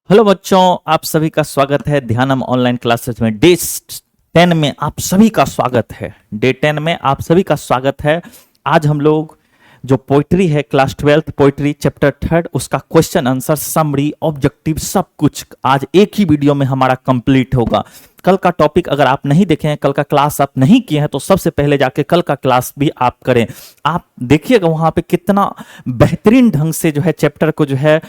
Hello बच्चों, आप सभी का स्वागत है ध्यानम ऑनलाइन क्लासेस में। डे 10 में आप सभी का स्वागत है। डे 10 में आप सभी का स्वागत है। आज हम लोग जो पोइट्री है, क्लास 12 पोइट्री चैप्टर 3 उसका क्वेश्चन आंसर समरी ऑब्जेक्टिव सब कुछ आज एक ही वीडियो में हमारा कंप्लीट होगा। कल का टॉपिक अगर आप नहीं देखे हैं, कल का क्लास आप नहीं किए हैं, तो सबसे पहले जाके कल का क्लास भी आप करें। आप देखिएगा वहां पे कितना बेहतरीन ढंग से जो है चैप्टर को जो है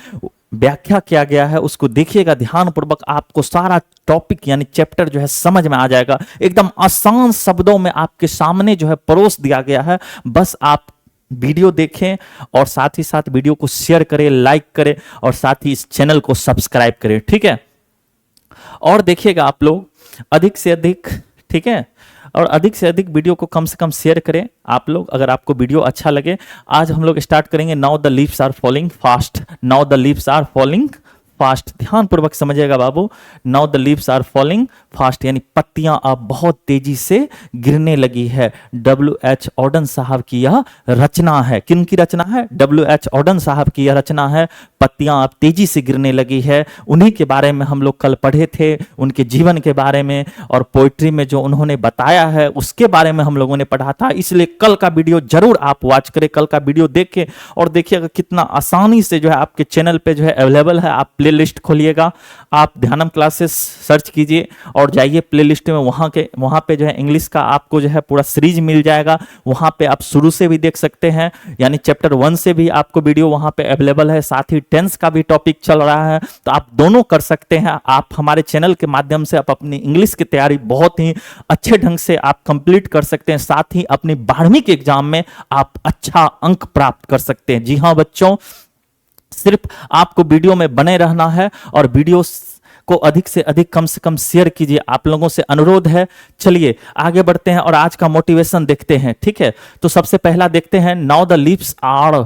व्याख्या किया गया है, उसको देखिएगा ध्यानपूर्वक। आपको सारा टॉपिक यानी चैप्टर जो है समझ में आ जाएगा। एकदम आसान शब्दों में आपके सामने जो है परोस दिया गया है। बस आप वीडियो देखें और साथ ही साथ वीडियो को शेयर करें, लाइक करें और साथ ही इस चैनल को सब्सक्राइब करें, ठीक है। और देखिएगा आप लोग अधिक से अधिक, ठीक है, और अधिक से अधिक वीडियो को कम से कम शेयर करें आप लोग, अगर आपको वीडियो अच्छा लगे। आज हम लोग स्टार्ट करेंगे now the leaves are falling fast. Now the leaves are falling fast, ध्यानपूर्वक समझिएगा बाबू। Now the leaves are falling fast यानी पत्तियां अब बहुत तेजी से गिरने लगी है। W.H. ऑर्डन साहब की यह रचना है। किन की रचना है? W.H. ऑर्डन साहब की यह रचना है। पत्तियां अब तेजी से गिरने लगी है। उन्हीं के बारे में हम लोग कल पढ़े थे, उनके जीवन के बारे में और पोइट्री में जो उन्होंने बताया है उसके बारे में हम लोगों ने पढ़ा था। इसलिए कल का वीडियो जरूर आप वॉच करें, कल का वीडियो देखें और देखिएगा कितना आसानी से जो है आपके चैनल पे जो है अवेलेबल है। आप प्लेलिस्ट खोलिएगा, आप ध्यानम क्लासेस सर्च कीजिए और जाइए प्लेलिस्ट में। वहां पे जो है इंग्लिश का आपको जो है पूरा सीरीज मिल जाएगा। वहां पे आप शुरू से भी देख सकते हैं, यानी चैप्टर 1 से भी आपको वीडियो वहां पे अवेलेबल है। साथ ही टेंस का भी टॉपिक चल रहा है, तो आप दोनों कर सकते हैं। आप हमारे चैनल के माध्यम से आप अपनी इंग्लिश की तैयारी बहुत ही अच्छे ढंग से आप कंप्लीट कर सकते हैं। साथ ही अपनी 12वीं के एग्जाम में आप अच्छा अंक प्राप्त कर सकते हैं। जी हाँ बच्चों, सिर्फ आपको वीडियो में बने रहना है और वीडियो को अधिक से अधिक कम से कम शेयर कीजिए, आप लोगों से अनुरोध है। चलिए आगे बढ़ते हैं और आज का मोटिवेशन देखते हैं, ठीक है। तो सबसे पहला देखते हैं, now the leaves are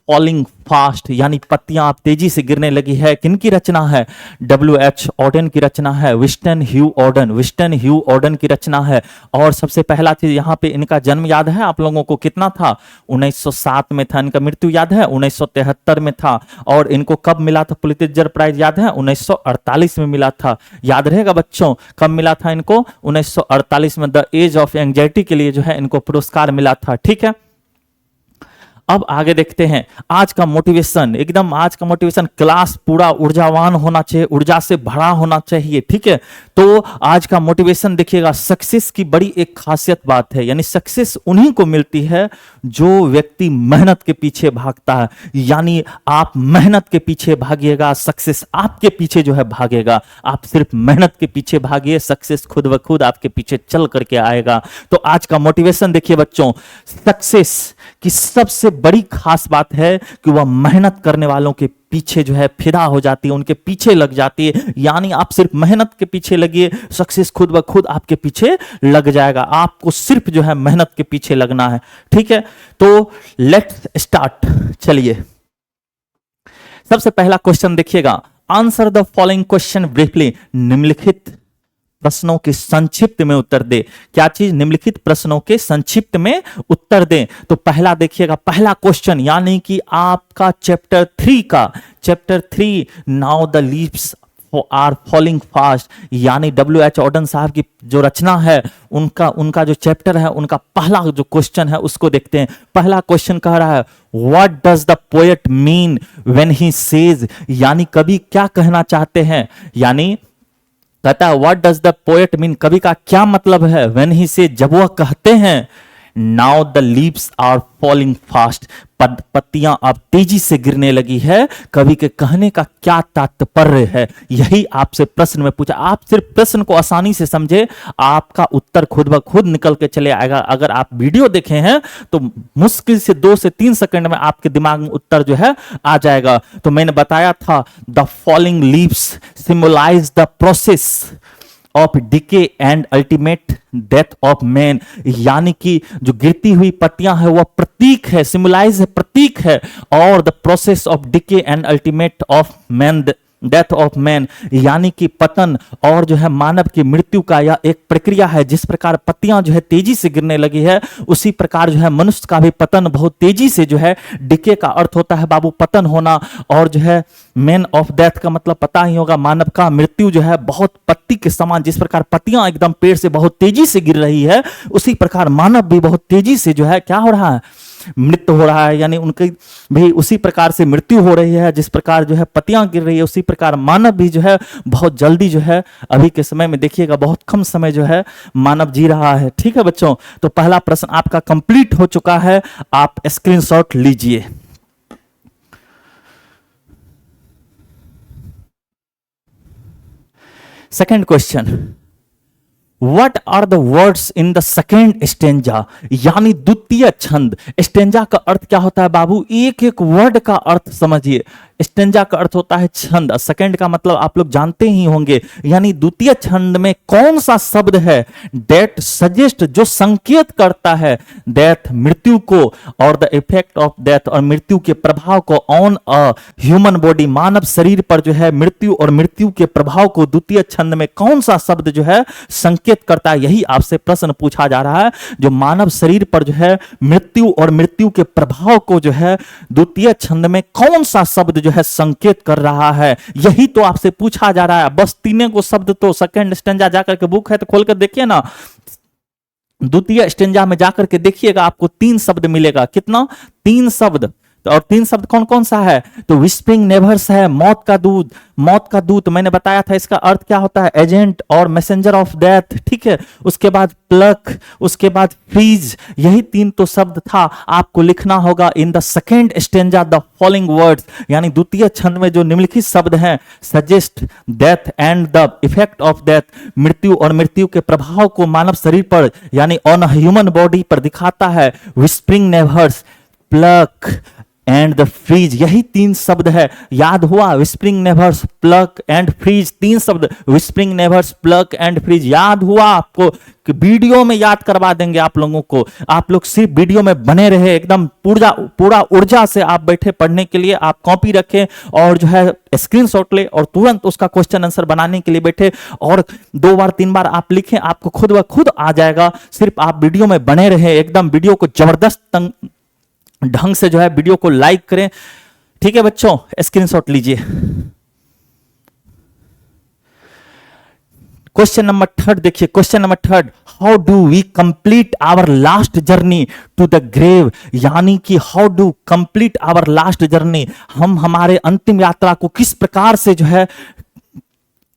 falling fast यानी पत्तियां आप तेजी से गिरने लगी है। किनकी रचना है? W.H. ऑर्डन की रचना है। विस्टन ह्यू ऑर्डन की रचना है। और सबसे पहला चीज यहाँ पे इनका जन्म याद है आप लोगों को? कितना था? 1907 में था। इनका मृत्यु याद है? 1973 में था। और इनको कब मिला था पुलित्जर प्राइज याद है? 1948 में मिला था। याद रहेगा बच्चों कब मिला था इनको? 1948 में द एज ऑफ एंग्जाइटी के लिए जो है इनको पुरस्कार मिला था, ठीक है। अब आगे देखते हैं आज का मोटिवेशन। एकदम आज का मोटिवेशन, क्लास पूरा ऊर्जावान होना चाहिए, ऊर्जा से भरा होना चाहिए, ठीक है। तो आज का मोटिवेशन देखिएगा, सक्सेस की बड़ी एक खासियत बात है, यानी सक्सेस उन्हीं को मिलती है जो व्यक्ति मेहनत के पीछे भागता है। यानी आप मेहनत के पीछे भागिएगा, सक्सेस आपके पीछे जो है भागेगा। आप सिर्फ मेहनत के पीछे भागिए, सक्सेस खुद ब खुद आपके पीछे चल करके आएगा। तो आज का मोटिवेशन देखिए बच्चों, सक्सेस की सबसे बड़ी खास बात है कि वह मेहनत करने वालों के पीछे जो है फिदा हो जाती है, उनके पीछे लग जाती है। यानी आप सिर्फ मेहनत के पीछे लगिए, सक्सेस खुद ब खुद आपके पीछे लग जाएगा। आपको सिर्फ जो है मेहनत के पीछे लगना है, ठीक है। तो लेट्स स्टार्ट। चलिए सबसे पहला क्वेश्चन देखिएगा, answer the following question briefly. निम्नलिखित प्रश्नों के संक्षिप्त में उत्तर दे। क्या चीज? निम्नलिखित प्रश्नों के संक्षिप्त में उत्तर दें। तो पहला देखिएगा, पहला क्वेश्चन यानी कि आपका chapter 3 now the leaves are falling fast यानी W.H. ऑर्डन साहब की जो रचना है उनका जो चैप्टर है, उनका पहला जो क्वेश्चन है उसको देखते हैं। पहला क्वेश्चन कह रहा है, what does the poet mean when he says, यानी कवि क्या कहना चाहते हैं। यानी कहता है what does the poet mean, कवि का क्या मतलब है। व्हेन ही से, जब वह कहते हैं now the leaves are falling fast, पत्तियां अब तेजी से गिरने लगी है, कवि के कहने का क्या तात्पर्य है, यही आपसे प्रश्न में पूछा। आप सिर्फ प्रश्न को आसानी से समझे, आपका उत्तर खुद ब खुद निकल के चले आएगा। अगर आप वीडियो देखे हैं तो मुश्किल से 2 से 3 सेकंड में आपके दिमाग में उत्तर जो है आ जाएगा। तो मैंने बताया था the falling leaves symbolise the process of decay and ultimate death of man, यानी कि जो गिरती हुई पत्तियां है वह प्रतीक है, सिंबलाइज है, प्रतीक है, और the process of decay and ultimate of man death of man, यानी कि पतन और जो है मानव की मृत्यु का यह एक प्रक्रिया है। जिस प्रकार पत्तियां जो है तेजी से गिरने लगी है, उसी प्रकार जो है मनुष्य का भी पतन बहुत तेजी से जो है, डिके का अर्थ होता है बाबू पतन होना, और जो है मैन ऑफ डेथ का मतलब पता ही होगा, मानव का मृत्यु जो है बहुत पत्ती के समान, जिस प्रकार पत्तियां एकदम पेड़ से बहुत तेजी से गिर रही है, उसी प्रकार मानव भी बहुत तेजी से जो है क्या हो रहा है, मृत्यु हो रहा है। यानी उनकी भी उसी प्रकार से मृत्यु हो रही है, जिस प्रकार जो है पत्तियां गिर रही है, उसी प्रकार मानव भी जो है बहुत जल्दी जो है, अभी के समय में देखिएगा बहुत कम समय जो है मानव जी रहा है। ठीक है बच्चों, तो पहला प्रश्न आपका कंप्लीट हो चुका है, आप स्क्रीनशॉट लीजिए। Second question, what are the words in the second stanza, यानी द्वितीय छंद। स्टेंजा का अर्थ क्या होता है बाबू, एक एक वर्ड का अर्थ समझिए। स्टेंजा का अर्थ होता है छंद, सेकंड का मतलब आप लोग जानते ही होंगे, यानी द्वितीय छंद में कौन सा शब्द है, डेट सजेस्ट, जो संकेत करता है डेथ, मृत्यु को, और द इफेक्ट ऑफ डेथ, और मृत्यु के प्रभाव को, ऑन अ ह्यूमन बॉडी, मानव शरीर पर जो है मृत्यु और मृत्यु के प्रभाव को द्वितीय छंद में कौन सा शब्द जो है संकेत करता है। यही आपसे प्रश्न पूछा जा रहा है, जो मानव शरीर पर जो है मृत्यु और मृत्यु के प्रभाव को जो है द्वितीय छंद में कौन सा शब्द जो है संकेत कर रहा है, यही तो आपसे पूछा जा रहा है। बस तीनों को शब्द तो सेकंड स्टेंजा जाकर के बुक है तो खोल कर देखिए ना, द्वितीय स्टेंजा में जाकर के देखिएगा, आपको 3 शब्द मिलेगा। कितना? 3 शब्द। तो और 3 शब्द कौन कौन सा है, तो विस्परिंग नेवर्स है, मौत का दूत, मौत का दूत मैंने बताया था इसका अर्थ क्या होता है, एजेंट और मैसेंजर ऑफ डेथ। ठीक है, उसके बाद प्लक, उसके बाद फ्रीज, यही 3 तो शब्द था। आपको लिखना होगा इन the second stanza the following words, यानी द्वितीय छंद में जो निम्नलिखित शब्द हैं, suggest, death and the effect of death, मृत्यु और मृत्यु के प्रभाव को मानव शरीर पर यानी ऑन ह्यूमन बॉडी पर दिखाता है, whispering nevers, pluck and the freeze, यही 3 शब्द है। याद हुआ, whispering nevers, pluck and freeze, 3 शब्द, whispering nevers, pluck and freeze. याद हुआ आपको कि वीडियो में याद करवा देंगे आप लोगों को, आप लोग सिर्फ वीडियो में बने रहे, एकदम पूरा ऊर्जा से आप बैठे पढ़ने के लिए। आप कॉपी रखें और जो है स्क्रीनशॉट ले और तुरंत उसका क्वेश्चन आंसर बनाने के लिए बैठे, और 2 बार 3 बार आप लिखें, आपको खुद ब खुद आ जाएगा। सिर्फ आप वीडियो में बने रहे, एकदम वीडियो को जबरदस्त ढंग से जो है वीडियो को लाइक करें। ठीक है बच्चों, स्क्रीनशॉट लीजिए। क्वेश्चन नंबर 3 देखिए, question number 3, how do we complete our last journey to the grave, यानी कि how do complete our last journey, हम हमारे अंतिम यात्रा को किस प्रकार से जो है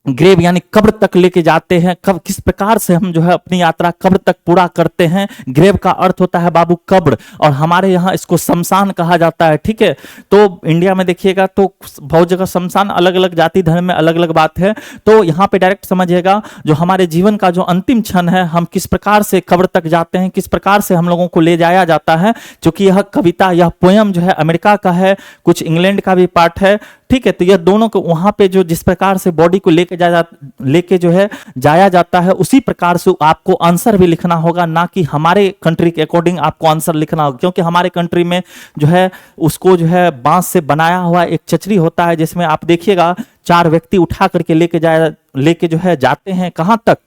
ग्रेव यानी कब्र तक लेके जाते हैं, कब किस प्रकार से हम जो है अपनी यात्रा कब्र तक पूरा करते हैं। ग्रेव का अर्थ होता है बाबू कब्र, और हमारे यहाँ इसको शमशान कहा जाता है। ठीक है, तो इंडिया में देखिएगा तो बहुत जगह शमशान, अलग अलग जाति धर्म में अलग अलग बात है। तो यहाँ पे डायरेक्ट समझिएगा, जो हमारे जीवन का जो अंतिम क्षण है, हम किस प्रकार से कब्र तक जाते हैं, किस प्रकार से हम लोगों को ले जाया जाता है। क्योंकि यह कविता, यह पोयम जो है अमेरिका का है, कुछ इंग्लैंड का भी पार्ट है। ठीक है, तो यह दोनों को वहां पे जो जिस प्रकार से बॉडी को लेके जो है जाया जाता है, उसी प्रकार से आपको आंसर भी लिखना होगा, ना कि हमारे कंट्री के अकॉर्डिंग आपको आंसर लिखना होगा। क्योंकि हमारे कंट्री में जो है उसको जो है बांस से बनाया हुआ एक चचरी होता है, जिसमें आप देखिएगा 4 व्यक्ति उठा करके लेके जो है जाते हैं कहां तक,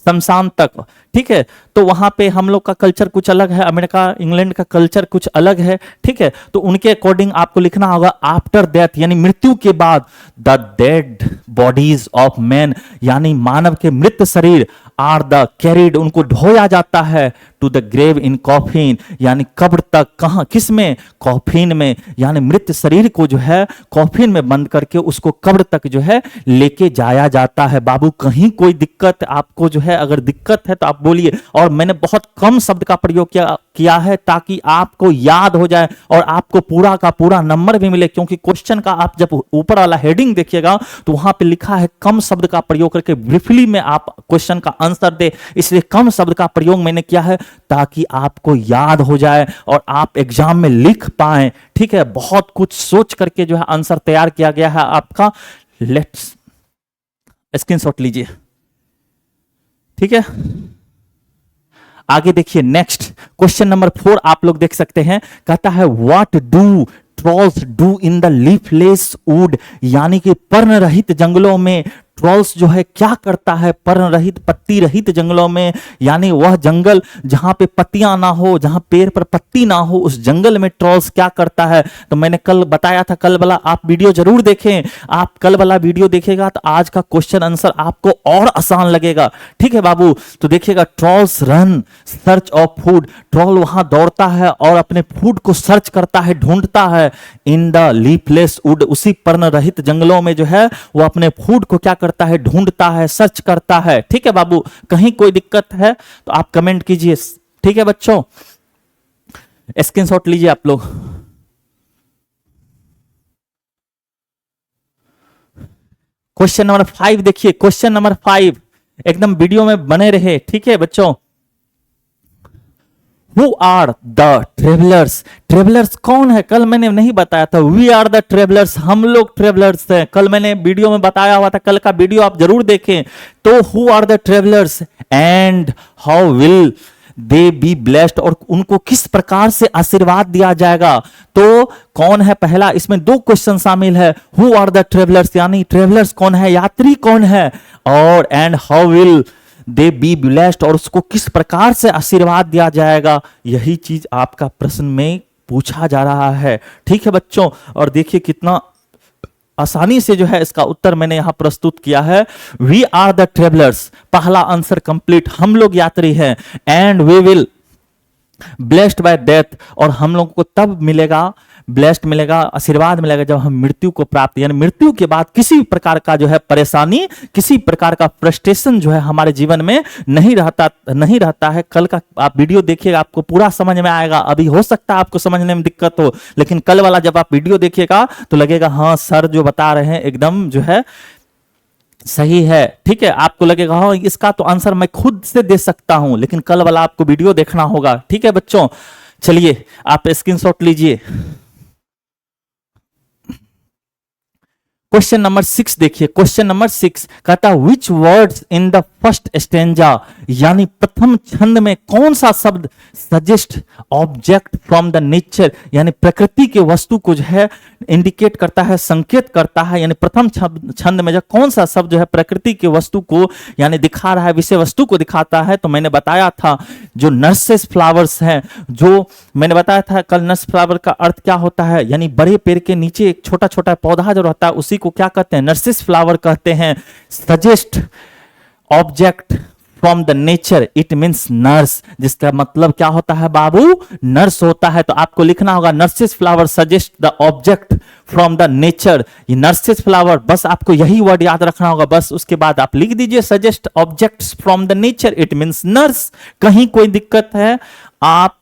शमशान तक। ठीक है, तो वहां पे हम लोग का कल्चर कुछ अलग है, अमेरिका इंग्लैंड का कल्चर कुछ अलग है। ठीक है, तो उनके अकॉर्डिंग आपको लिखना होगा आफ्टर डेथ, यानी मृत्यु के बाद, the dead bodies of man, यानी मानव के मृत शरीर, आर द कैरिड, उनको ढोया जाता है, to the grave in coffin, यानी कब्र तक। कहां, किस में, कॉफिन में, यानी मृत शरीर को जो है कॉफिन में बंद करके उसको कब्र तक जो है लेके जाया जाता है। बाबू कहीं कोई दिक्कत आपको जो है, अगर दिक्कत है तो आप बोलिए। और मैंने बहुत कम शब्द का प्रयोग किया है ताकि आपको याद हो जाए और आपको पूरा का पूरा नंबर भी मिले। क्योंकि क्वेश्चन का आप जब ऊपर वाला हेडिंग देखिएगा तो वहां पे लिखा है कम शब्द का प्रयोग करके ब्रीफली में आप क्वेश्चन का आंसर दे, इसलिए कम शब्द का प्रयोग मैंने किया है ताकि आपको याद हो जाए और आप एग्जाम में लिख पाए। ठीक है, बहुत कुछ सोच करके जो है आंसर तैयार किया गया है आपका। लेट्स स्क्रीनशॉट लीजिए। ठीक है, आगे देखिए, नेक्स्ट क्वेश्चन नंबर 4 आप लोग देख सकते हैं, कहता है what do trolls do in the leafless wood, यानी कि पर्ण रहित जंगलों में ट्रॉल्स जो है क्या करता है, पर्ण रहित पत्ती रहित जंगलों में, यानी वह जंगल जहां पे पत्तियां ना हो, जहां पेड़ पर पत्ती ना हो, उस जंगल में ट्रॉल्स क्या करता है। तो मैंने कल बताया था, कल वाला आप वीडियो जरूर देखें। आप कल वाला वीडियो देखेगा तो आज का क्वेश्चन आंसर आपको और आसान लगेगा। ठीक है बाबू, तो देखिएगा, trolls run search of food, troll वहां दौड़ता है और अपने फूड को सर्च करता है, ढूंढता है इन द लीफलेस वुड, उसी पर्ण रहित जंगलों में जो है वो अपने फूड को क्या करता है, ढूंढता है, सर्च करता है। ठीक है बाबू, कहीं कोई दिक्कत है तो आप कमेंट कीजिए। ठीक है बच्चों, स्क्रीनशॉट लीजिए आप लोग। क्वेश्चन नंबर 5 देखिए, क्वेश्चन नंबर 5 एकदम वीडियो में बने रहे। ठीक है बच्चों, Who are the travelers? Travellers कौन है, कल मैंने नहीं बताया था। We are the travelers, हम लोग ट्रेवलर्स हैं, कल मैंने वीडियो में बताया हुआ था, कल का वीडियो आप जरूर देखें। तो who are the travelers and how will they be blessed, और उनको किस प्रकार से आशीर्वाद दिया जाएगा। तो कौन है पहला, इसमें दो क्वेश्चन शामिल है। Who are the travelers, यानी ट्रेवलर्स कौन है, यात्री कौन है, और and how will they be blessed, और उसको किस प्रकार से आशीर्वाद दिया जाएगा। यही चीज आपका प्रश्न में पूछा जा रहा है। ठीक है बच्चों, और देखिए कितना आसानी से जो है इसका उत्तर मैंने यहां प्रस्तुत किया है। वी आर द ट्रेवलर्स, पहला आंसर कंप्लीट, हम लोग यात्री हैं। And we will blessed by death, और हम लोगों को तब मिलेगा, ब्लेस्ड मिलेगा, आशीर्वाद मिलेगा जब हम मृत्यु को प्राप्त, यानी मृत्यु के बाद किसी प्रकार का जो है परेशानी, किसी प्रकार का फ्रस्ट्रेशन जो है हमारे जीवन में नहीं रहता है। कल का आप वीडियो देखिएगा, आपको पूरा समझ में आएगा। अभी हो सकता है आपको समझने में दिक्कत हो, लेकिन कल वाला जब आप वीडियो देखिएगा तो लगेगा हाँ सर जो बता रहे हैं एकदम जो है सही है। ठीक है, आपको लगेगा हाँ इसका तो आंसर मैं खुद से दे सकता हूं, लेकिन कल वाला आपको वीडियो देखना होगा। ठीक है बच्चों, चलिए आप स्क्रीनशॉट लीजिए। क्वेश्चन नंबर 6 देखिए, क्वेश्चन नंबर 6 कहता है विच words in the first stanza, यानी प्रथम छंद में कौन सा शब्द suggest object from the nature, यानी प्रकृति के वस्तु को जो है इंडिकेट करता है, संकेत करता है। यानी प्रथम छंद में जो कौन सा शब्द जो है प्रकृति के वस्तु को यानी दिखा रहा है, विषय वस्तु को दिखाता है। तो मैंने बताया था जो नर्सेस फ्लावर्स हैं, जो मैंने बताया था कल, नर्स फ्लावर का अर्थ क्या होता है, यानी बड़े पेड़ के नीचे एक छोटा छोटा पौधा जो रहता है उसी को क्या कहते हैं, नर्सिस फ्लावर कहते हैं। Suggest object from the nature, it means nurse, जिसका मतलब क्या होता है बाबू, नर्स होता है। तो आपको लिखना होगा nurses flower suggest the object from the nature, ये नर्सिस फ्लावर, बस आपको यही वर्ड याद रखना होगा। बस उसके बाद आप लिख दीजिए suggest objects from the nature, it means nurse. कहीं कोई दिक्कत है आप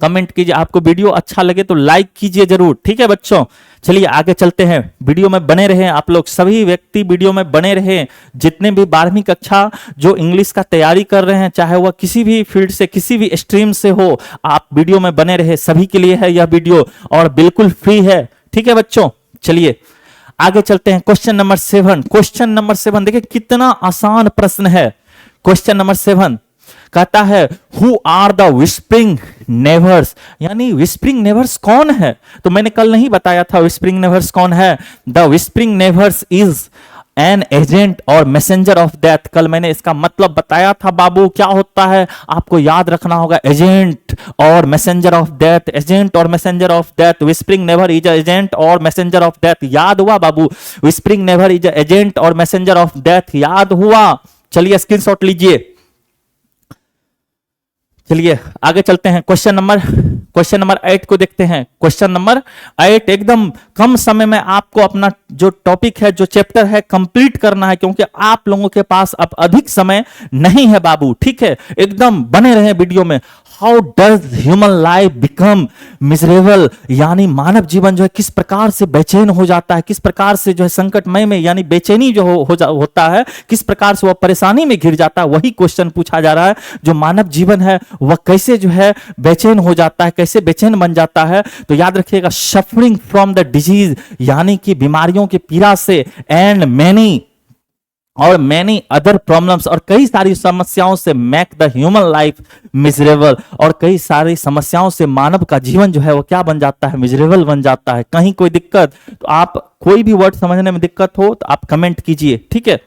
कमेंट कीजिए। आपको वीडियो अच्छा लगे तो लाइक कीजिए जरूर। ठीक है बच्चों, चलिए आगे चलते हैं। वीडियो में बने रहें आप लोग, सभी व्यक्ति वीडियो में बने रहें। जितने भी 12वीं कक्षा जो इंग्लिश का तैयारी कर रहे हैं, चाहे वह किसी भी फील्ड से, किसी भी स्ट्रीम से हो, आप वीडियो में बने रहे। सभी के लिए है यह वीडियो और बिल्कुल फ्री है। ठीक है बच्चों, चलिए आगे चलते हैं। क्वेश्चन नंबर 7, क्वेश्चन नंबर 7 देखिए कितना आसान प्रश्न है। क्वेश्चन नंबर 7 कहता है हु आर द विस्परिंग नेवर्स, यानी विस्परिंग नेवर्स कौन है। तो मैंने कल नहीं बताया था विस्परिंग नेवर्स कौन है। The whispering नेवर्स is an agent और मैसेंजर ऑफ डेथ। कल मैंने इसका मतलब बताया था बाबू, क्या होता है आपको याद रखना होगा, एजेंट और मैसेंजर ऑफ डेथ, एजेंट और messenger of death. Whispering never is agent और मैसेंजर ऑफ डेथ, याद हुआ बाबू। विस्परिंग नेवर इज एजेंट और मैसेंजर ऑफ डेथ, याद हुआ। चलिए स्क्रीनशॉट लीजिए। चलिए आगे चलते हैं। क्वेश्चन नंबर 8 को देखते हैं। क्वेश्चन नंबर 8 एकदम कम समय में आपको अपना जो टॉपिक है, जो चैप्टर है, कंप्लीट करना है, क्योंकि आप लोगों के पास अब अधिक समय नहीं है बाबू। ठीक है, एकदम बने रहे वीडियो में। How does human life become miserable, यानी मानव जीवन जो है किस प्रकार से बेचैन हो जाता है, किस प्रकार से जो है संकटमय में, यानी बेचैनी जो होता है, किस प्रकार से वह परेशानी में घिर जाता है, वही क्वेश्चन पूछा जा रहा है। जो मानव जीवन है वह कैसे जो है बेचैन हो जाता है, कैसे बेचैन बन जाता है। तो याद रखिएगा सफरिंग फ्रॉम द डिजीज, यानी कि बीमारियों की पीड़ा से, एंड मैनी और मैनी अदर प्रॉब्लम्स, और कई सारी समस्याओं से make the human life miserable, और कई सारी समस्याओं से मानव का जीवन जो है वो क्या बन जाता है, मिजरेबल बन जाता है। कहीं कोई दिक्कत, तो आप कोई भी वर्ड समझने में दिक्कत हो तो आप कमेंट कीजिए, ठीक है।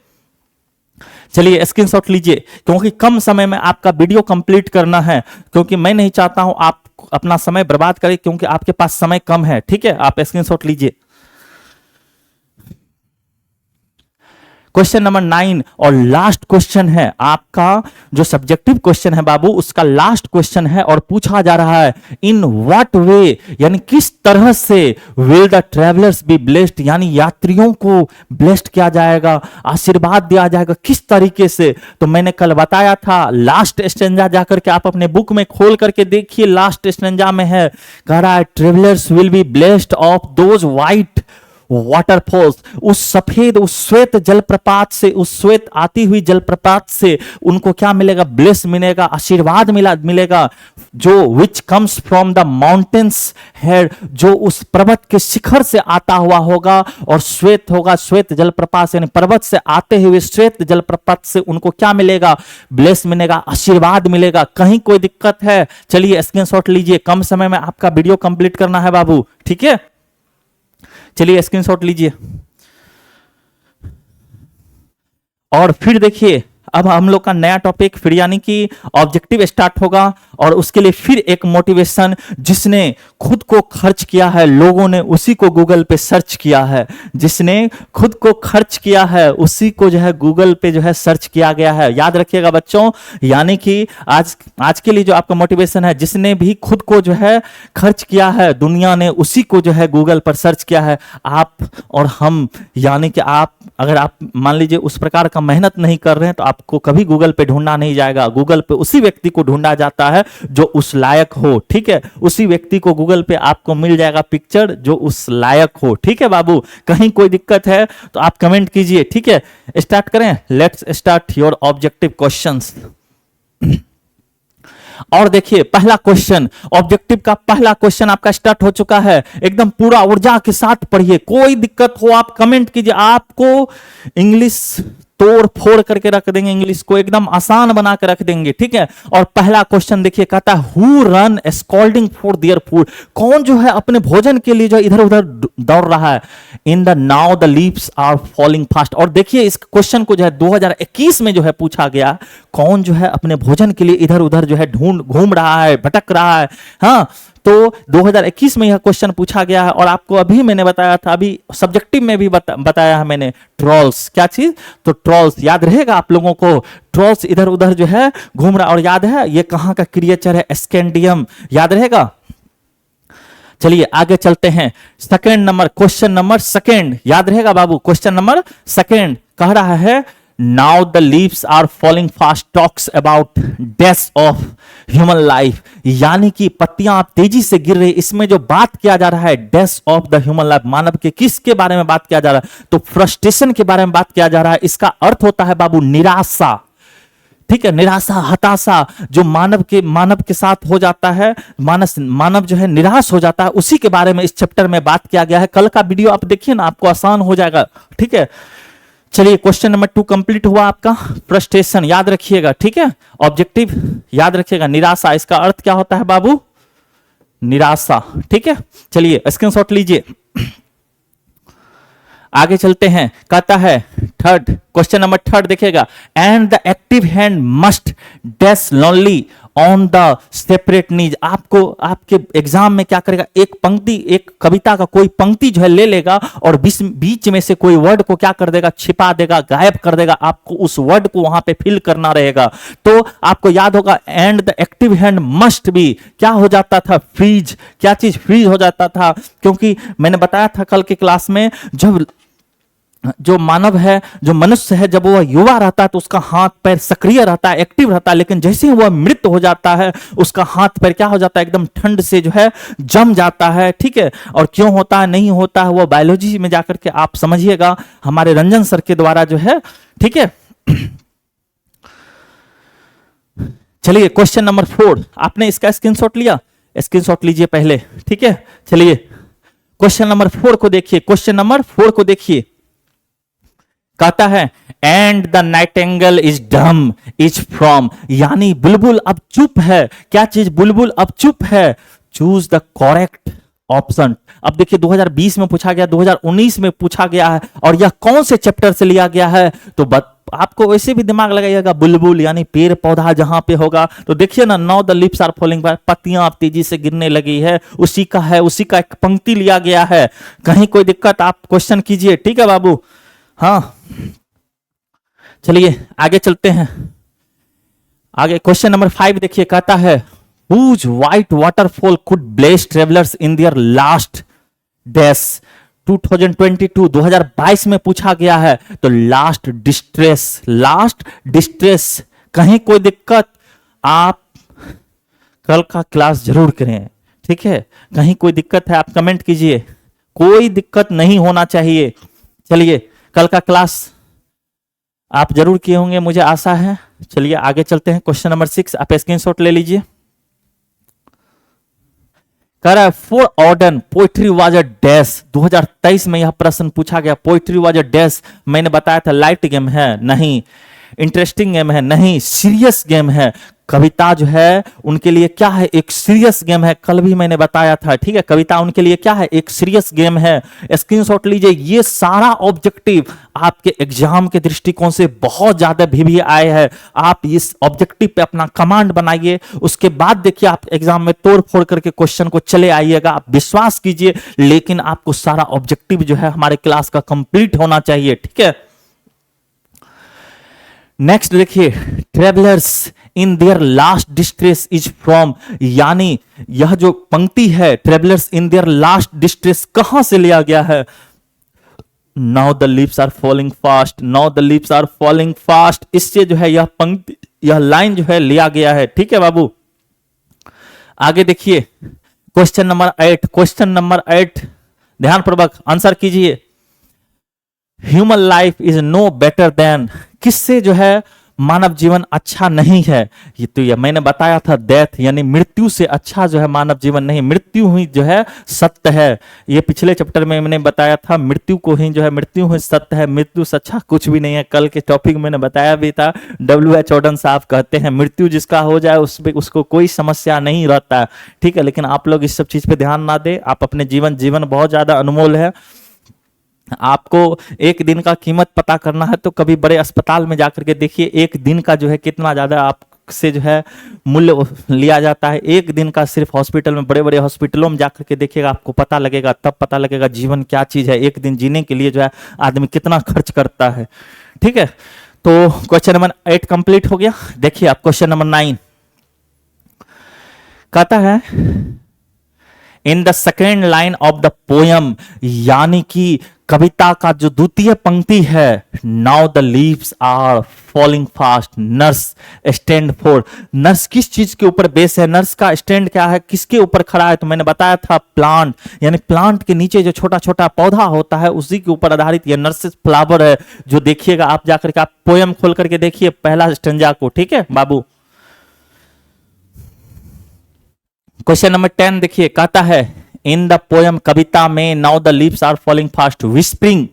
चलिए स्क्रीनशॉट लीजिए, क्योंकि कम समय में आपका वीडियो कंप्लीट करना है, क्योंकि मैं नहीं चाहता हूं आप अपना समय बर्बाद करें, क्योंकि आपके पास समय कम है, ठीक है। आप स्क्रीनशॉट लीजिए। क्वेश्चन नंबर 9 और लास्ट क्वेश्चन है आपका, जो सब्जेक्टिव क्वेश्चन है बाबू, उसका लास्ट क्वेश्चन है और पूछा जा रहा है इन व्हाट वे, यानी किस तरह से will the travellers be blessed, यानी यात्रियों को ब्लेस्ड किया जाएगा, आशीर्वाद दिया जाएगा, किस तरीके से। तो मैंने कल बताया था, लास्ट स्टेंजा जाकर के आप अपने बुक में खोल करके देखिए, लास्ट स्टेंजा में है, कह रहा है travellers will be blessed of those white waterfalls, उस सफेद, उस श्वेत जलप्रपात से, उस श्वेत आती हुई जलप्रपात से उनको क्या मिलेगा, ब्लेस मिलेगा, आशीर्वाद मिलेगा, जो which comes from the mountains head, जो उस पर्वत के शिखर से आता हुआ होगा, और श्वेत होगा, श्वेत जलप्रपात यानी पर्वत से आते हुए श्वेत जलप्रपात से उनको क्या मिलेगा, ब्लेस मिलेगा, आशीर्वाद मिलेगा। कहीं कोई दिक्कत है, चलिए स्क्रीनशॉट लीजिए, कम समय में आपका वीडियो कंप्लीट करना है बाबू, ठीक है। चलिए स्क्रीनशॉट लीजिए और फिर देखिए, अब हम लोग का नया टॉपिक फिर यानी कि ऑब्जेक्टिव स्टार्ट होगा, और उसके लिए फिर एक मोटिवेशन, जिसने खुद को खर्च किया है, लोगों ने उसी को गूगल पे सर्च किया है, जिसने खुद को खर्च किया है उसी को जो है गूगल पे जो है सर्च किया गया है। याद रखिएगा बच्चों, यानी कि आज के लिए जो आपका मोटिवेशन है, जिसने भी खुद को जो है खर्च किया है, दुनिया ने उसी को जो है गूगल पर सर्च किया है। आप और हम, यानी कि आप, अगर आप मान लीजिए उस प्रकार का मेहनत नहीं कर रहे हैं, तो आपको कभी गूगल पे ढूंढना नहीं जाएगा। गूगल पे उसी व्यक्ति को ढूंढा जाता है जो उस लायक हो, ठीक है। उसी व्यक्ति को गूगल पे आपको मिल जाएगा पिक्चर जो उस लायक हो, ठीक है बाबू। कहीं कोई दिक्कत है तो आप कमेंट कीजिए, ठीक है। स्टार्ट करें, let's start your objective questions. और देखिए पहला क्वेश्चन, ऑब्जेक्टिव का पहला क्वेश्चन आपका स्टार्ट हो चुका है। एकदम पूरा ऊर्जा के साथ पढ़िए, कोई दिक्कत हो आप कमेंट कीजिए। आपको इंग्लिश तोड़ फोड़ करके रख देंगे, इंग्लिश को एकदम आसान बना के रख देंगे, ठीक है। और पहला क्वेश्चन देखिए, कहता है who run scolding for their food, कौन जो है अपने भोजन के लिए जो इधर उधर दौड़ रहा है। In the now the leaves are falling fast. और देखिए इस क्वेश्चन को जो है 2021 में जो है पूछा गया, कौन जो है अपने भोजन के लिए इधर उधर जो है घूम रहा है, भटक रहा है। हाँ, तो 2021 में यह क्वेश्चन पूछा गया है। और आपको अभी मैंने बताया था, अभी सब्जेक्टिव में भी बताया है मैंने, ट्रॉल्स, क्या चीज, तो ट्रॉल्स याद रहेगा आप लोगों को। ट्रॉल्स इधर उधर जो है घूम रहा, और याद है ये कहां का क्रिएचर है, स्कैंडियम, याद रहेगा। चलिए आगे चलते हैं, second number, question number second, याद रहेगा बाबू। क्वेश्चन नंबर सेकेंड कह रहा है now the leaves are falling fast talks about death of human life, यानी कि पत्तियां आप तेजी से गिर रही। इसमें जो बात किया जा रहा है death of the human life, मानव के किसके बारे में बात किया जा रहा है, तो फ्रस्ट्रेशन के बारे में बात किया जा रहा है। इसका अर्थ होता है बाबू निराशा, ठीक है। निराशा, हताशा जो मानव के साथ हो जाता है, मानव जो है निराश हो जाता है, उसी के बारे में इस चैप्टर में बात किया गया है। कल का वीडियो आप देखिए ना, आपको आसान हो जाएगा, ठीक है। चलिए क्वेश्चन नंबर 2 कंप्लीट हुआ आपका। फ्रस्ट्रेशन याद रखिएगा, ठीक है। ऑब्जेक्टिव याद रखिएगा, निराशा, इसका अर्थ क्या होता है बाबू, निराशा, ठीक है। चलिए स्क्रीनशॉट लीजिए, आगे चलते हैं। कहता है थर्ड, क्वेश्चन नंबर थर्ड देखिएगा, and the active hand must dash lonely on the separate knees. आपको आपके एग्जाम में क्या करेगा, एक पंक्ति, एक कविता का कोई पंक्ति जो है ले लेगा, और बीच में से कोई वर्ड को क्या कर देगा, छिपा देगा, गायब कर देगा। आपको उस वर्ड को वहां पे फिल करना रहेगा। तो आपको याद होगा, and the active hand must be, क्या हो जाता था, फ्रीज, क्या चीज, फ्रीज हो जाता था। क्योंकि मैंने बताया था कल की क्लास में, जब जो मानव है, जो मनुष्य है, जब वह युवा रहता है तो उसका हाथ पैर सक्रिय रहता है, एक्टिव रहता है। लेकिन जैसे ही वह मृत हो जाता है, उसका हाथ पैर क्या हो जाता है, एकदम ठंड से जो है जम जाता है, ठीक है। और क्यों होता है, नहीं होता है, वो बायोलॉजी में जाकर के आप समझिएगा, हमारे रंजन सर के द्वारा जो है, ठीक है। चलिए क्वेश्चन नंबर 4, आपने इसका स्क्रीनशॉट लिया, स्क्रीनशॉट लीजिए पहले, ठीक है। चलिए क्वेश्चन नंबर 4 को देखिए, क्वेश्चन नंबर 4 को देखिए, कहता है and the Nightingale is dumb is from, यानी बुलबुल अब चुप है। क्या चीज? बुलबुल अब चुप है। Choose the correct option. अब देखिए 2020 में पूछा गया, 2019 में पूछा गया है, और यह कौन से चैप्टर से लिया गया है? तो आपको वैसे भी दिमाग लगाइएगा, बुलबुल यानी पेड़ पौधा जहां पे होगा, तो देखिए ना, now the lips are falling, पत्तियां आप तेजी से गिरने लगी है, उसी का है, उसी का एक पंक्ति लिया गया है। कहीं कोई दिक्कत आप क्वेश्चन कीजिए, ठीक है बाबू। हाँ चलिए आगे चलते हैं। आगे क्वेश्चन नंबर 5 देखिए, कहता है whose white waterfall could bless travellers in their last dash 2022 में पूछा गया है। तो लास्ट डिस्ट्रेस, कहीं कोई दिक्कत आप कल का क्लास जरूर करें, ठीक है? कहीं कोई दिक्कत है आप कमेंट कीजिए, कोई दिक्कत नहीं होना चाहिए। चलिए कल का क्लास आप जरूर किए होंगे, मुझे आशा है। चलिए आगे चलते हैं। क्वेश्चन नंबर 6 आप स्क्रीनशॉट ले लीजिए। कह रहा है for Auden poetry was a dash. 2023 में यह प्रश्न पूछा गया, पोइट्री वाज अ डैश। मैंने बताया था लाइट गेम है, नहीं। इंटरेस्टिंग गेम है, नहीं। सीरियस गेम है। कविता जो है उनके लिए क्या है? एक सीरियस गेम है, कल भी मैंने बताया था, ठीक है? कविता उनके लिए क्या है? एक सीरियस गेम है। स्क्रीनशॉट लीजिए। ये सारा ऑब्जेक्टिव आपके एग्जाम के दृष्टिकोण से बहुत ज्यादा भी आए हैं। आप इस ऑब्जेक्टिव पे अपना कमांड बनाइए, उसके बाद देखिए आप एग्जाम में तोड़ फोड़ करके क्वेश्चन को चले आइएगा। आप विश्वास कीजिए, लेकिन आपको सारा ऑब्जेक्टिव जो है हमारे क्लास का कंप्लीट होना चाहिए, ठीक है? नेक्स्ट देखिए, travellers in their last distress is from, यानी यह जो पंक्ति है travellers in their last distress कहां से लिया गया है? Now the lips are falling fast, now the lips are falling fast, इससे जो है यह पंक्ति, यह लाइन जो है लिया गया है, ठीक है बाबू? आगे देखिए क्वेश्चन नंबर 8। क्वेश्चन नंबर 8 ध्यानपूर्वक आंसर कीजिए। Human life is no better than, किससे जो है मानव जीवन अच्छा नहीं है? ये तो ये मैंने बताया था, डेथ यानी मृत्यु से अच्छा जो है मानव जीवन नहीं, मृत्यु ही जो है सत्य है। ये पिछले चैप्टर में मैंने बताया था, मृत्यु को ही जो है, मृत्यु ही सत्य है, मृत्यु से अच्छा कुछ भी नहीं है। कल के टॉपिक में मैंने बताया भी था, W.H. ऑर्डन साहब कहते हैं मृत्यु जिसका हो जाए उसको कोई समस्या नहीं रहता, ठीक है? लेकिन आप लोग इस सब चीज पे ध्यान ना दे। आप अपने जीवन बहुत ज्यादा अनमोल है। आपको एक दिन का कीमत पता करना है तो कभी बड़े अस्पताल में जाकर के देखिए, एक दिन का जो है कितना ज्यादा आपसे जो है मूल्य लिया जाता है। एक दिन का सिर्फ हॉस्पिटल में, बड़े बड़े हॉस्पिटलों में जाकर के देखिएगा, आपको पता लगेगा, तब पता लगेगा जीवन क्या चीज है। एक दिन जीने के लिए जो है आदमी कितना खर्च करता है, ठीक है? तो क्वेश्चन नंबर 8 कंप्लीट हो गया। देखिए आप क्वेश्चन नंबर 9 कहता है in the second line of the poem, यानी कि कविता का जो द्वितीय पंक्ति है, now the leaves are falling fast, nurse stand for, nurse किस चीज के ऊपर बेस है? नर्स का स्टैंड क्या है, किसके ऊपर खड़ा है? तो मैंने बताया था प्लांट, यानी प्लांट के नीचे जो छोटा छोटा पौधा होता है उसी के ऊपर आधारित ये नर्सेस फ्लावर है। जो देखिएगा आप जाकर के, आप पोयम खोल करके देखिए पहला स्टेंजा को, ठीक है बाबू? क्वेश्चन नंबर 10 देखिए, कहता है इन द पोयम, कविता में, now the leaves are falling fast, whispering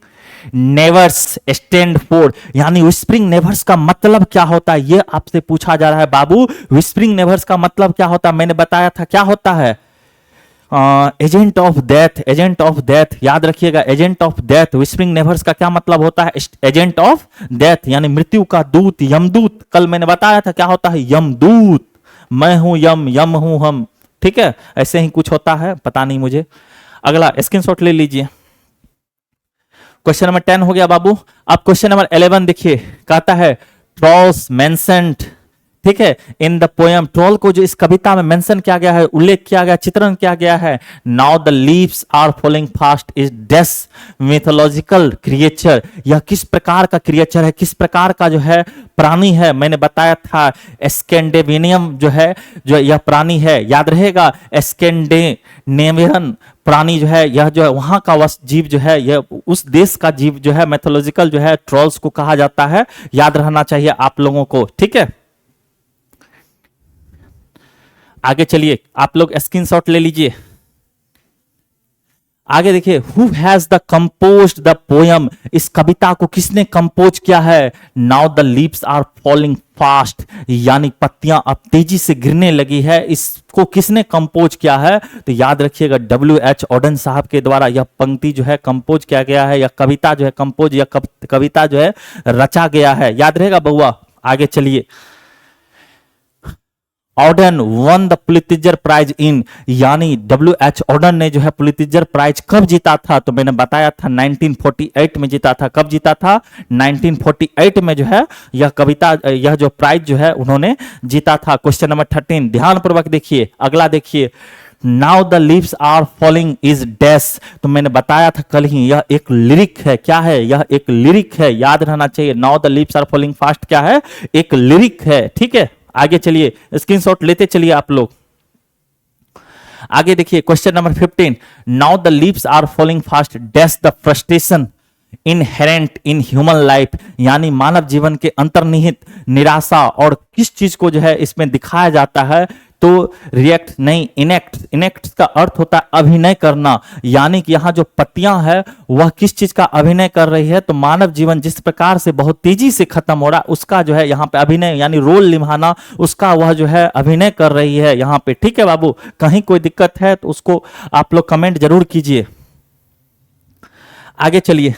nevers stand for, यानी विस्परिंग नेवर्स का मतलब क्या होता है? ये आपसे पूछा जा रहा है बाबू। विस्परिंग नेवर्स का मतलब क्या होता है? मैंने बताया था क्या होता है? Agent of death, agent of death, याद रखिएगा, agent of death. Whispering nevers का क्या मतलब होता है? एजेंट ऑफ डेथ, यानी मृत्यु का दूत, यमदूत। कल मैंने बताया था क्या होता है? यमदूत। मैं हूं यम, यम हूं हम, ठीक है? ऐसे ही कुछ होता है, पता नहीं मुझे। अगला स्क्रीनशॉट ले लीजिए। क्वेश्चन नंबर 10 हो गया बाबू। अब क्वेश्चन नंबर 11 देखिए, कहता है ट्रॉल्स मेंशन्ड, ठीक है, इन द पोयम, ट्रोल को जो इस कविता में मेंशन किया गया है, उल्लेख किया गया, चित्रण किया गया है। Now the leaves are falling fast is this mythological creature, यह किस प्रकार का क्रिएचर है, किस प्रकार का जो है प्राणी है? मैंने बताया था स्कैंडिनेवियन जो है, जो यह प्राणी है, याद रहेगा, स्कैंडिनेवियन प्राणी जो है, यह जो है वहां का जीव जो है, यह उस देश का जीव जो है, मैथोलॉजिकल जो है, ट्रोल्स को कहा जाता है। याद रहना चाहिए आप लोगों को, ठीक है? आगे चलिए, आप लोग स्क्रीनशॉट ले लीजिए। आगे देखिए, who has the compose the poem, इस कविता को किसने कंपोज किया है? Now the leaves are falling fast, यानी पत्तियां अब तेजी से गिरने लगी है, इसको किसने कंपोज किया है? तो याद रखिएगा W.H. ऑडेन साहब के द्वारा यह पंक्ति जो है कंपोज किया गया है, या कविता जो है कंपोज या कविता जो है रचा गया है। याद रहेगा बउआ। आगे चलिए, Auden won the Pulitzer prize in, यानी W.H. ऑडन ने जो है पुलित्जर प्राइज कब जीता था? तो मैंने बताया था 1948 में जीता था। कब जीता था? 1948 में जो है यह कविता, यह जो प्राइज जो है उन्होंने जीता था। क्वेश्चन नंबर 13 ध्यान पूर्वक देखिए, अगला देखिए, now the leaves are falling is dash, तो मैंने बताया था कल ही, यह एक लिरिक है। क्या है? यह एक लिरिक है, याद रहना चाहिए। Now the leaves are falling fast क्या है? एक लिरिक है। ठीक है, आगे चलिए, स्क्रीनशॉट लेते चलिए आप लोग। आगे देखिए, question number 15, now the leaves are falling fast dash the frustration inherent in human life, यानी मानव जीवन के अंतर्निहित निराशा और किस चीज को जो है इसमें दिखाया जाता है? तो रिएक्ट नहीं, इनेक्ट। इनेक्ट का अर्थ होता है अभिनय करना, यानी कि यहाँ जो पत्तियां है वह किस चीज का अभिनय कर रही है? तो मानव जीवन जिस प्रकार से बहुत तेजी से खत्म हो रहा है उसका जो है यहाँ पे अभिनय, यानी रोल निभाना, उसका वह जो है अभिनय कर रही है यहाँ पे। ठीक है बाबू, कहीं कोई दिक्कत है तो उसको आप लोग कमेंट जरूर कीजिए। आगे चलिए,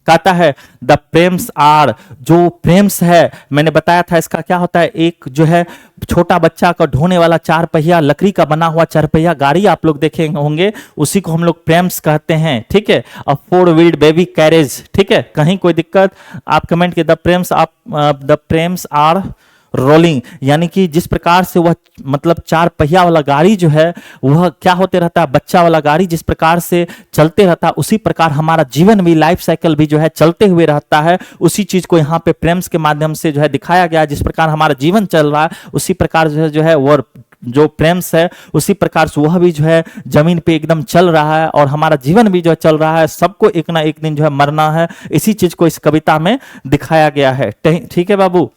कहता है द प्रेम्स आर, जो प्रेम्स है मैंने बताया था इसका क्या होता है? एक जो है छोटा बच्चा का ढोने वाला चार पहिया लकड़ी का बना हुआ चार पहिया गाड़ी आप लोग देखे होंगे, उसी को हम लोग प्रेम्स कहते हैं। ठीक है, अ फोर व्हील्ड बेबी कैरेज। ठीक है, कहीं कोई दिक्कत आप कमेंट के द प्रेम्स आर रोलिंग, यानी कि जिस प्रकार से वह मतलब चार पहिया वाला गाड़ी जो है वह क्या होते रहता है? बच्चा वाला गाड़ी जिस प्रकार से चलते रहता है उसी प्रकार हमारा जीवन भी, लाइफ साइकिल भी जो है चलते हुए रहता है। उसी चीज को यहाँ पे प्रेम्स के माध्यम से जो है दिखाया गया है। जिस प्रकार हमारा जीवन चल रहा है उसी प्रकार जो है वो जो प्रेम्स है उसी प्रकार से वह भी जो है जमीन पे एकदम चल रहा है, और हमारा जीवन भी जो है चल रहा है। सबको एक ना एक दिन जो है मरना है, इसी चीज को इस कविता में दिखाया गया है। ठीक है बाबू,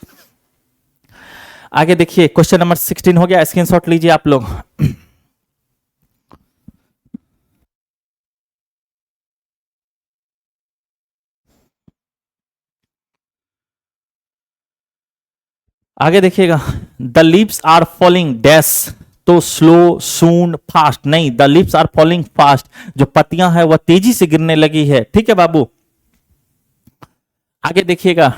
आगे देखिए, क्वेश्चन नंबर 16 हो गया, स्क्रीनशॉट लीजिए आप लोग। आगे देखिएगा, the leaves are falling dash, तो स्लो सून फास्ट नहीं, the leaves are falling fast, जो पत्तियां हैं वह तेजी से गिरने लगी है। ठीक है बाबू, आगे देखिएगा,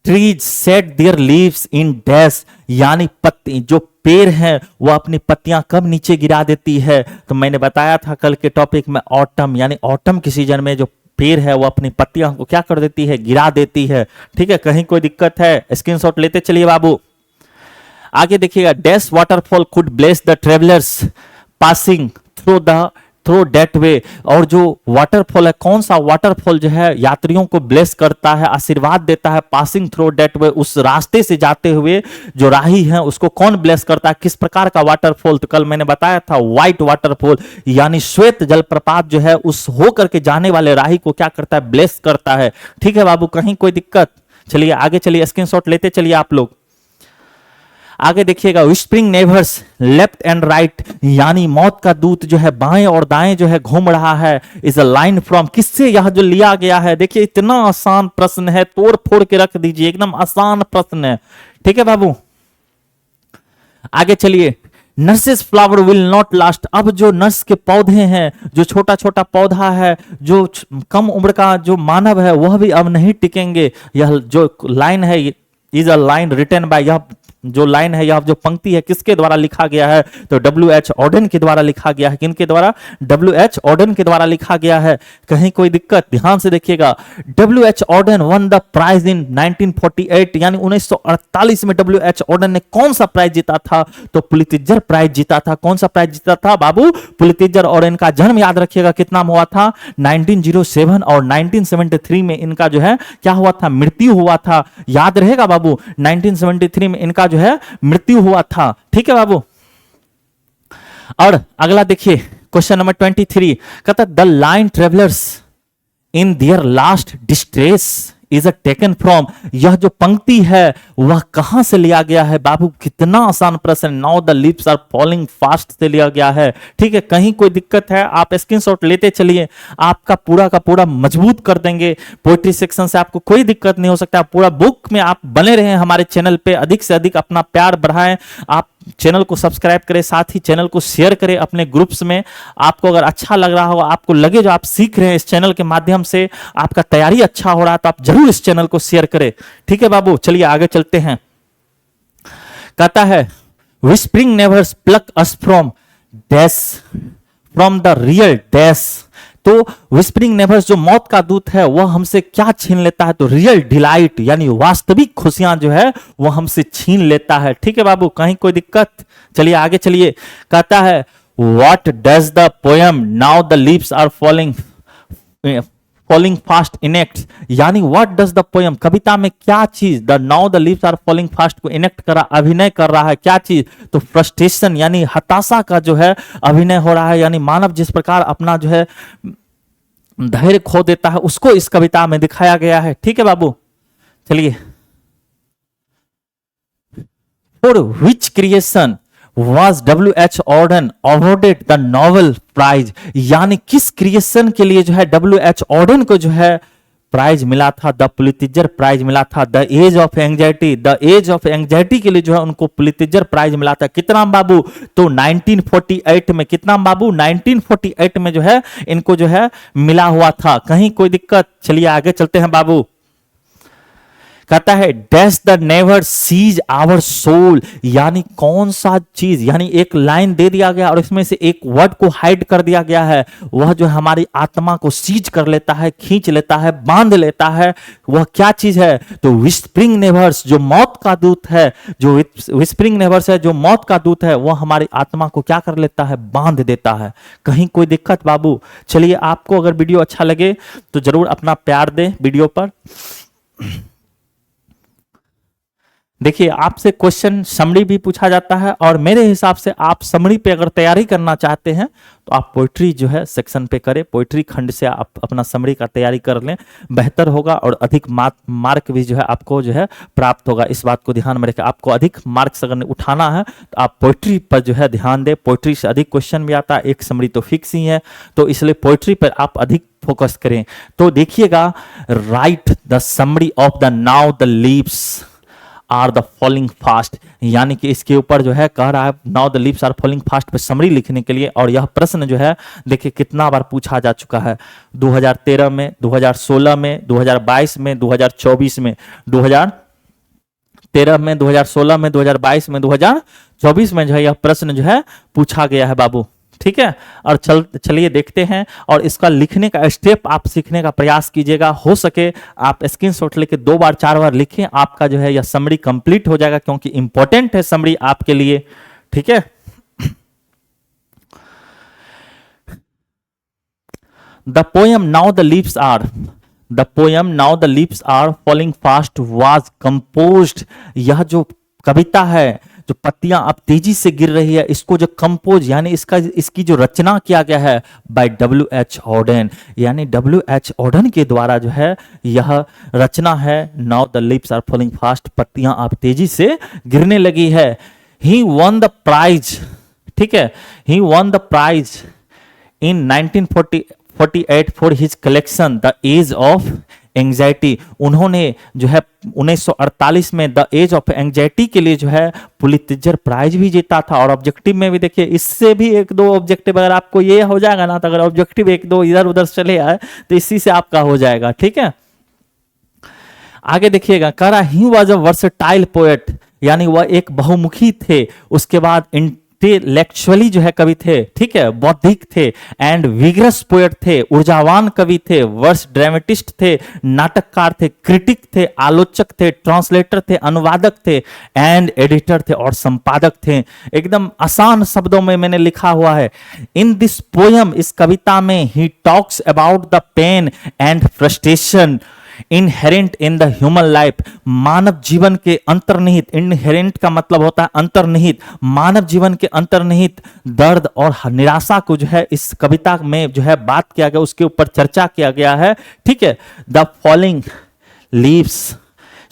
trees set there leaves in dash, यानी पत्ती, जो पेड़ है वह अपनी पत्तियां कब नीचे गिरा देती है? तो मैंने बताया था कल के टॉपिक में, ऑटम, यानी ऑटम के सीजन में जो पेड़ है वो अपनी पत्तियां को क्या कर देती है? गिरा देती है। ठीक है, कहीं कोई दिक्कत है? स्क्रीनशॉट लेते चलिए बाबू। आगे देखिएगा, dash waterfall could bless the travellers passing through that way, और जो वाटरफॉल है, कौन सा वाटरफॉल जो है यात्रियों को ब्लेस करता है, आशीर्वाद देता है? पासिंग थ्रू डेट वे, उस रास्ते से जाते हुए जो राही है उसको कौन ब्लेस करता है? किस प्रकार का वाटरफॉल? तो कल मैंने बताया था व्हाइट वाटरफॉल, यानी श्वेत जलप्रपात जो है उस होकर के जाने वाले राही को क्या करता है? ब्लेस करता है। ठीक है बाबू, कहीं कोई दिक्कत? चलिए आगे चलिए, स्क्रीनशॉट लेते चलिए आप लोग। आगे देखिएगा, विस्परिंग नेवर्स लेफ्ट एंड राइट, यानी मौत का दूत जो है बाएं और दाएं जो है घूम रहा है। इज अ लाइन फ्रॉम, किससे यह जो लिया गया है? देखिए इतना आसान प्रश्न है, तोड़ फोड़ के रख दीजिए, एकदम आसान प्रश्न है। ठीक है बाबू, आगे चलिए, nurses flower will not last, अब जो नर्स के पौधे हैं, जो छोटा छोटा पौधा है, जो कम उम्र का जो मानव है वह भी अब नहीं टिकेंगे। यह जो लाइन है, is a line written by, यह जो लाइन है, यह जो पंक्ति है किसके द्वारा लिखा गया है? तो W.H. ऑडेन के द्वारा लिखा गया है। किनके द्वारा? W.H. ऑडेन के द्वारा लिखा गया है। कहीं कोई दिक्कत? ध्यान से देखिएगा, W.H. Auden won the prize in 1948, यानी 1948 में W.H. ऑडेन ने कौन सा प्राइज जीता था? तो पुलित्जर प्राइज जीता था। कौन सा प्राइज जीता था बाबू? पुलित्जर। और इनका जन्म याद रखिएगा कितना में हुआ था? 1907, और 1973 में इनका जो है क्या हुआ था? मृत्यु हुआ था। याद रहेगा बाबू, 1973 में इनका जो है मृत्यु हुआ था। ठीक है बाबू, और अगला देखिए, क्वेश्चन नंबर 23, कहता the line travellers in their last distress is a taken from, यह जो पंक्ति है वह कहां से लिया गया है बाबू? कितना आसान प्रश्न। Now the lips are falling fast से लिया गया है। ठीक है, कहीं कोई दिक्कत है आप स्क्रीनशॉट लेते चलिए, आपका पूरा का पूरा मजबूत कर देंगे। पोइट्री सेक्शन से आपको कोई दिक्कत नहीं हो सकता। पूरा बुक में आप बने रहें, हमारे चैनल पे अधिक से अधिक अपना प्यार बढ़ाएं। आप चैनल को सब्सक्राइब करें, साथ ही चैनल को शेयर करें अपने ग्रुप्स में। आपको अगर अच्छा लग रहा हो, आपको लगे जो आप सीख रहे हैं इस चैनल के माध्यम से, आपका तैयारी अच्छा हो रहा है, तो आप जरूर इस चैनल को शेयर करें। ठीक है बाबू, चलिए आगे चलते हैं। कहता है whispering nevers pluck us from dash, from the real dash. तो विस्परिंग नेवर्स जो मौत का दूत है वह हमसे क्या छीन लेता है? तो रियल डिलाइट यानी वास्तविक खुशियां जो है वह हमसे छीन लेता है। ठीक है बाबू, कहीं कोई दिक्कत? चलिए आगे चलिए। कहता है what does the poem now the leaves are falling falling fast enact, यानी व्हाट डज द पोएम, कविता में क्या चीज the now the leaves are falling fast को इनेक्ट करा, अभिनय कर रहा है? क्या चीज? तो फ्रस्ट्रेशन यानी हताशा का जो है अभिनय हो रहा है। यानी मानव जिस प्रकार अपना जो है धैर्य खो देता है उसको इस कविता में दिखाया गया है। ठीक है बाबू, चलिए। For which creation was W.H. Auden awarded the Nobel prize, यानी किस क्रिएशन के लिए जो है W.H. Auden को जो है प्राइज मिला था? द पुलित्जर प्राइज मिला था। The age of anxiety, the age of anxiety के लिए जो है उनको पुलित्जर प्राइज मिला था। कितना बाबू? तो 1948 में। कितना बाबू? 1948 में जो है इनको जो है मिला हुआ था। कहीं कोई दिक्कत? चलिए आगे चलते हैं बाबू। कहता है dash the never seize our soul, यानी कौन सा चीज, यानी एक लाइन दे दिया गया और इसमें से एक वर्ड को हाइड कर दिया गया है, वह जो हमारी आत्मा को सीज कर लेता है, खींच लेता है, बांध लेता है। वह क्या चीज है? तो विस्परिंग नेवर्स जो मौत का दूत है, जो विस्परिंग नेवर्स है जो मौत का दूत है, वह हमारी आत्मा को क्या कर लेता है? बांध देता है। कहीं कोई दिक्कत बाबू? चलिए, आपको अगर वीडियो अच्छा लगे तो जरूर अपना प्यार दें वीडियो पर। देखिए, आपसे क्वेश्चन समरी भी पूछा जाता है और मेरे हिसाब से आप समरी पे अगर तैयारी करना चाहते हैं तो आप पोइट्री जो है सेक्शन पे करें। पोइट्री खंड से आप अपना समरी का तैयारी कर लें, बेहतर होगा और अधिक मार्क भी जो है आपको जो है प्राप्त होगा। इस बात को ध्यान में रखें। आपको अधिक मार्क्स अगर उठाना है तो आप पोइट्री पर जो है ध्यान दें। पोइट्री से अधिक क्वेश्चन भी आता है, एक समरी तो फिक्स ही है, तो इसलिए पोइट्री पर आप अधिक फोकस करें। तो देखिएगा, write the summary of the now the leaves are the falling fast, यानी कि इसके ऊपर जो है कह रहा है now the leaves are falling fast पे समरी लिखने के लिए। और यह प्रश्न जो है देखिए कितना बार पूछा जा चुका है, 2013 में, 2016 में, 2022 में, 2024 में, 2013 में, 2016 में, 2022 में, 2024 में जो है यह प्रश्न जो है पूछा गया है बाबू। ठीक है, और चलिए देखते हैं और इसका लिखने का स्टेप आप सीखने का प्रयास कीजिएगा। हो सके आप स्क्रीनशॉट लेके 2 बार 4 बार लिखें, आपका जो है यह समरी कंप्लीट हो जाएगा, क्योंकि इंपॉर्टेंट है समरी आपके लिए। ठीक है, the poem now the leaves are, the poem now the leaves are falling fast was composed, यह जो कविता है जो पत्तियां अब तेजी से गिर रही है, इसको जो कंपोज यानी इसकी जो रचना किया गया है बाय W.H. Auden, यानी W.H. Auden के द्वारा जो है यह रचना है। Now the leaves are falling fast, पत्तियां अब तेजी से गिरने लगी है। ही वॉन द प्राइज, ठीक है, he won the prize in 1948 for his collection the age of anxiety, उन्होंने जो है 1948 में द एज ऑफ एंग्जाइटी के लिए जो है पुलित्जर प्राइज भी जीता था। और ऑब्जेक्टिव में भी देखिए, इससे भी 1-2 ऑब्जेक्टिव अगर आपको ये हो जाएगा ना, तो अगर ऑब्जेक्टिव 1-2 इधर उधर चले आए तो इसी से आपका हो जाएगा। ठीक है, आगे देखिएगा, कह रहा he was a versatile poet, यानी वह एक बहुमुखी थे। उसके बाद इंटेलेक्चुअली जो है कवि थे, ठीक है, बौद्धिक थे, एंड विग्रस पोएट थे, ऊर्जावान कवि थे, वर्स ड्रामेटिस्ट थे, नाटककार थे, क्रिटिक थे, आलोचक थे, ट्रांसलेटर थे, अनुवादक थे, एंड एडिटर थे और संपादक थे। एकदम आसान शब्दों में मैंने लिखा हुआ है। इन दिस पोएम, इस कविता में, he talks about the pain and frustration inherent in the human life, मानव जीवन के अंतर्निहित, इनहेरेंट का मतलब होता है अंतर्निहित, मानव जीवन के अंतर्निहित दर्द और निराशा को जो है इस कविता में जो है बात किया गया, उसके ऊपर चर्चा किया गया है। ठीक है, the falling leaves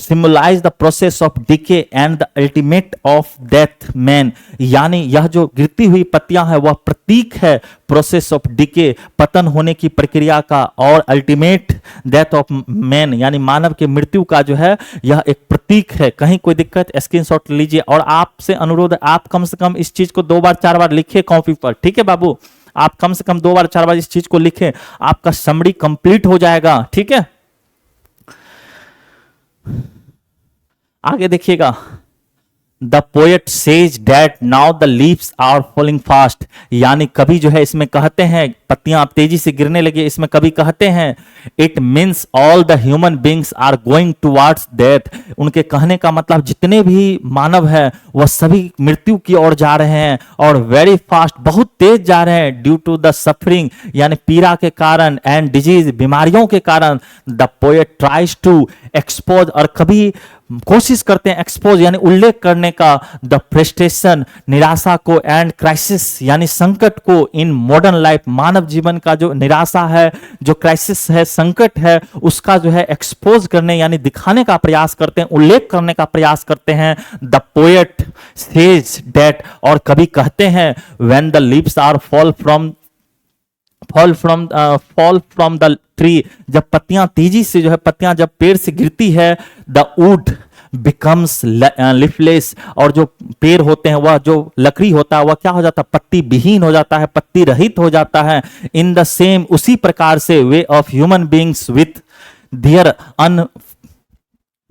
symbolise the process of decay and the ultimate of death man, यानी यह जो गिरती हुई पत्तियां है वह प्रतीक है प्रोसेस ऑफ डिके, पतन होने की प्रक्रिया का, और अल्टीमेट डेथ ऑफ मैन यानी मानव के मृत्यु का जो है यह एक प्रतीक है। कहीं कोई दिक्कत स्क्रीनशॉट लीजिए, और आपसे अनुरोध है आप कम से कम इस चीज को 2 बार 4 बार लिखिए कॉपी पर, ठीक है बाबू, आप कम से कम 2 बार 4 बार इस चीज को लिखें, आपका समरी कंप्लीट हो जाएगा, ठीक है। आगे देखिएगा, the poet says that now the leaves are falling fast, यानी कभी जो है इसमें कहते हैं पत्तियां अब तेजी से गिरने लगी, इसमें कभी कहते हैं it means all the human beings are going towards death, उनके कहने का मतलब जितने भी मानव है वह सभी मृत्यु की ओर जा रहे हैं, और वेरी फास्ट बहुत तेज जा रहे हैं, ड्यू टू द सफरिंग यानी पीड़ा के कारण, एंड डिजीज बीमारियों के कारण। The poet tries to expose, और कभी कोशिश करते हैं एक्सपोज यानी उल्लेख करने का, द फ्रस्ट्रेशन निराशा को, एंड क्राइसिस यानी संकट को, इन मॉडर्न लाइफ मानव जीवन का जो निराशा है, जो क्राइसिस है, संकट है, उसका जो है एक्सपोज करने यानी दिखाने का प्रयास करते हैं, उल्लेख करने का प्रयास करते हैं। द पोएट सेज दैट, और कभी कहते हैं when the leaves are fall from the tree, जब पत्तियां तेजी से जो है पत्तियां जब पेड़ से गिरती है, द वुड बिकम्स लिफलेस, और जो पेड़ होते हैं वह जो लकड़ी होता है वह क्या हो जाता है, पत्ती विहीन हो जाता है, पत्ती रहित हो जाता है। इन द सेम उसी प्रकार से way of human beings with their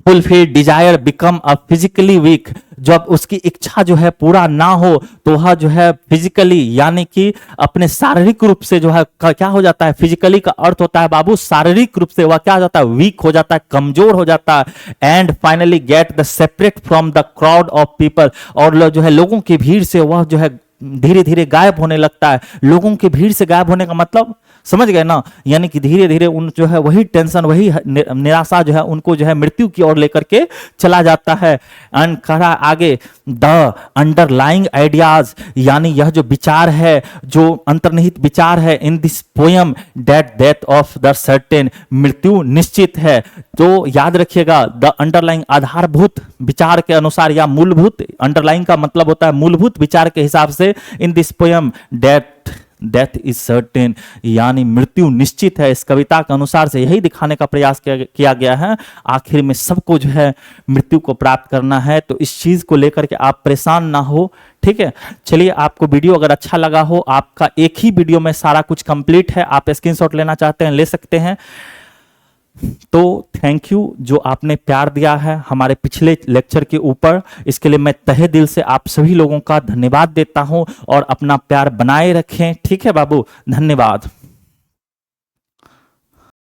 fulfilled desire become a physically weak, जब उसकी इच्छा जो है पूरा ना हो तो वह जो है फिजिकली यानी कि अपने शारीरिक रूप से जो है क्या हो जाता है, फिजिकली का अर्थ होता है बाबू शारीरिक रूप से, वह क्या हो जाता है, वीक हो जाता है, कमजोर हो जाता है। And finally get the separate from the crowd of people, और जो है लोगों की भीड़ से वह जो है धीरे धीरे गायब होने लगता है। लोगों की भीड़ से गायब होने का मतलब समझ गए ना, यानी कि धीरे धीरे उन जो है वही टेंशन वही निराशा जो है उनको जो है मृत्यु की ओर लेकर के चला जाता है। एंड कहा आगे द अंडरलाइंग आइडियाज, यानी यह जो विचार है, जो अंतर्निहित विचार है in this poem, that death of the certain, मृत्यु निश्चित है। तो याद रखिएगा द अंडरलाइंग आधारभूत विचार के अनुसार या मूलभूत, अंडरलाइंग का मतलब होता है मूलभूत विचार के हिसाब से, in this poem death is certain, यानी मृत्यु निश्चित है। इस कविता के अनुसार से यही दिखाने का प्रयास किया गया है, आखिर में सबको जो है मृत्यु को प्राप्त करना है। तो इस चीज को लेकर के आप परेशान ना हो, ठीक है। चलिए, आपको वीडियो अगर अच्छा लगा हो, आपका एक ही वीडियो में सारा कुछ कंप्लीट है, आप स्क्रीनशॉट लेना चाहते हैं ले सकते हैं। तो थैंक यू जो आपने प्यार दिया है हमारे पिछले लेक्चर के ऊपर, इसके लिए मैं तहे दिल से आप सभी लोगों का धन्यवाद देता हूं, और अपना प्यार बनाए रखें, ठीक है बाबू, धन्यवाद।